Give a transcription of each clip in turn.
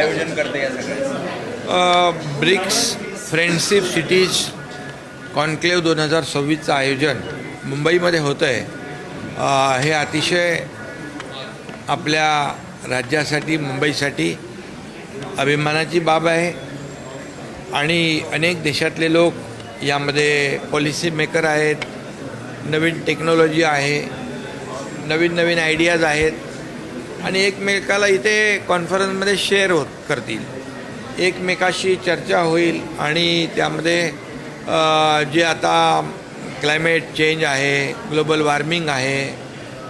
आयोजन करते या सगळ्याचं? ब्रिक्स फ्रेंडशिप सिटीज कॉन्क्लेव 2026चं आयोजन मुंबईमध्ये होतं आहे. हे अतिशय आपल्या राज्यासाठी, मुंबईसाठी अभिमानाची बाब आहे आणि अनेक देशातले लोक यामध्ये पॉलिसी मेकर आहेत. नवीन टेक्नॉलॉजी आहे, नवीन नवीन आयडियाज आहेत आणि एकमेकाला इथे कॉन्फरन्समध्ये शेअर करतील, एकमेकाशी चर्चा होईल आणि त्यामध्ये जे आता क्लायमेट चेंज आहे, ग्लोबल वॉर्मिंग आहे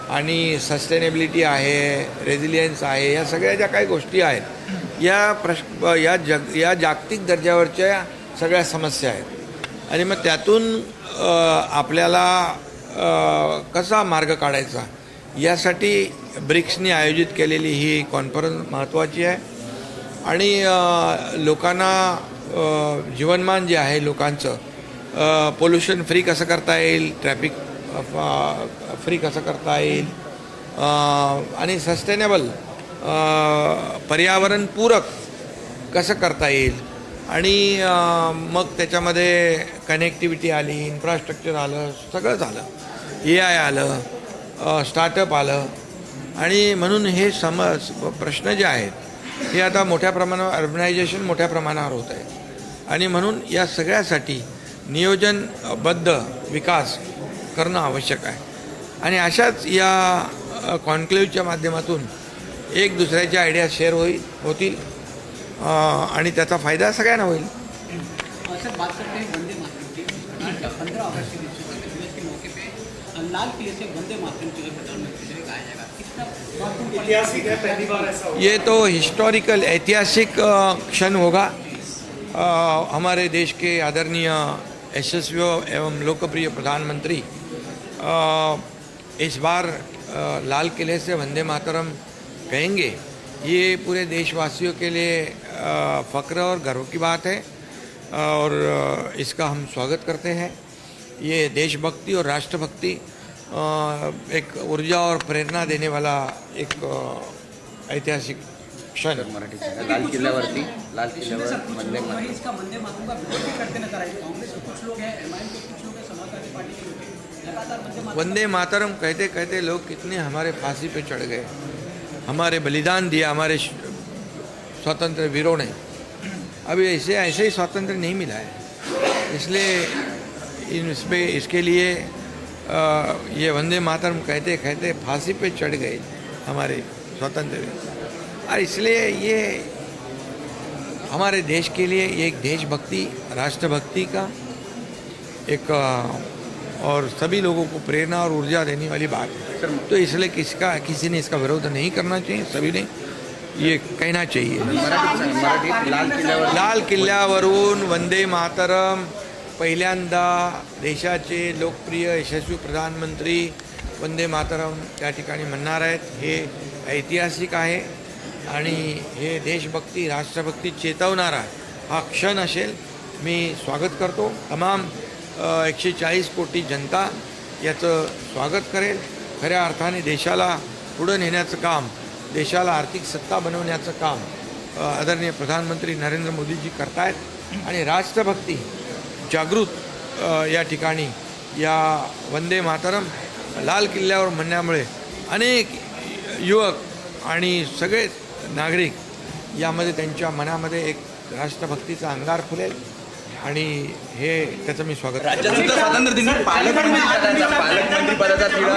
आणि सस्टेनेबिलिटी आहे, रेझिलियन्स आहे, या सगळ्या ज्या काही गोष्टी आहेत या जागतिक दर्जावरच्या सगळ्या समस्या आहेत आणि मग त्यातून आपल्याला कसा मार्ग काढायचा यासाठी ब्रिक्सनी आयोजित केलेली ही कॉन्फरन्स महत्त्वाची आहे आणि लोकांना जीवनमान जे आहे लोकांचं पोल्युशन फ्री कसं करता येईल, ट्रॅफिक फ्री कसं करता येईल आणि सस्टेनेबल पर्यावरणपूरक कसं करता येईल आणि मग त्याच्यामध्ये कनेक्टिव्हिटी आली, इन्फ्रास्ट्रक्चर आलं, सगळंच आलं, AI आलं, स्टार्टअप आलं आणि म्हणून हे प्रश्न जे आहेत हे आता मोठ्या प्रमाणावर अर्बनायझेशन मोठ्या प्रमाणावर होत आहे आणि म्हणून या सगळ्यासाठी नियोजनबद्ध विकास करणं आवश्यक आहे आणि अशाच या कॉन्क्लेव्हच्या माध्यमातून एक दुसऱ्याच्या आयडिया शेअर होतील आणि त्याचा फायदा सगळ्यांना होईल. सर, बात करते हैं वंदे मातरम की 15 अगस्त के दिवस के मौके पे लाल किले से वंदे मातरम जो है प्रधानमंत्री से गाया जाएगा, कितना ऐतिहासिक है, पहली बार ऐसा होगा। ये तो हिस्टोरिकल ऐतिहासिक क्षण होगा. हमारे देश के आदरणीय यशस्वी एवं लोकप्रिय प्रधानमंत्री इस बार लाल किले से वंदे मातरम कहेंगे. ये पूरे देशवासियों के लिए फ़ख्र और गर्व की बात है और इसका हम स्वागत करते हैं. ये देशभक्ति और राष्ट्रभक्ति एक ऊर्जा और प्रेरणा देने वाला एक ऐतिहासिक क्षण. लाल किल्ल्यावर वंदे मातरम. इसका वंदे मातरम का विरोध भी करते नजर आए. कांग्रेस के कुछ लोग हैं, एमआईएम के कुछ लोग हैं, समाजवादी पार्टी के लोग हैं, लगातार वंदे मातरम कहते कहते लोग कितने हमारे फांसी पे चढ़ गए, हमारे बलिदान दिया हमारे स्वतंत्र वीरों ने. अभी ऐसे ही स्वातंत्र्य नहीं मिला है, इसलिए इसके लिए ये वंदे मातरम कहते कहते फांसी पे चढ़ गए हमारे स्वतंत्र वीर और इसलिए ये हमारे देश के लिए ये एक देशभक्ति, राष्ट्रभक्ति का एक और सभी लोगों को प्रेरणा और ऊर्जा देने वाली बात है. तो इसलिए किसी ने इसका विरोध नहीं करना चाहिए, सभी ने ये कहना चाहिए. लाल किल्ल्यावरून वंदे मातरम पहिल्यांदा देशाचे लोकप्रिय यशस्वी प्रधानमंत्री वंदे मातरम त्या ठिकाणी म्हणणार आहेत. हे ऐतिहासिक आहे आणि हे देशभक्ती, राष्ट्रभक्ती चेतवणारा हा क्षण असेल. मी स्वागत करतो. तमाम 140 कोटी जनता याचं स्वागत करेल. खऱ्या अर्थाने देशाला पुढं नेण्याचं काम, देशाला आर्थिक सत्ता बनवण्याचं काम आदरणीय प्रधानमंत्री नरेंद्र मोदीजी करतायत आणि राष्ट्रभक्ती जागृत या ठिकाणी या वंदे मातरम लाल किल्ल्यावर म्हणण्यामुळे अनेक युवक आणि सगळे नागरिक यामध्ये त्यांच्या मनामध्ये एक राष्ट्रभक्तीचा अंगार फुलेल आणि हे त्याचं मी स्वागत करतो. राज्यात स्वातंत्र्य दिनी पालकमंत्री पदाचा तिढा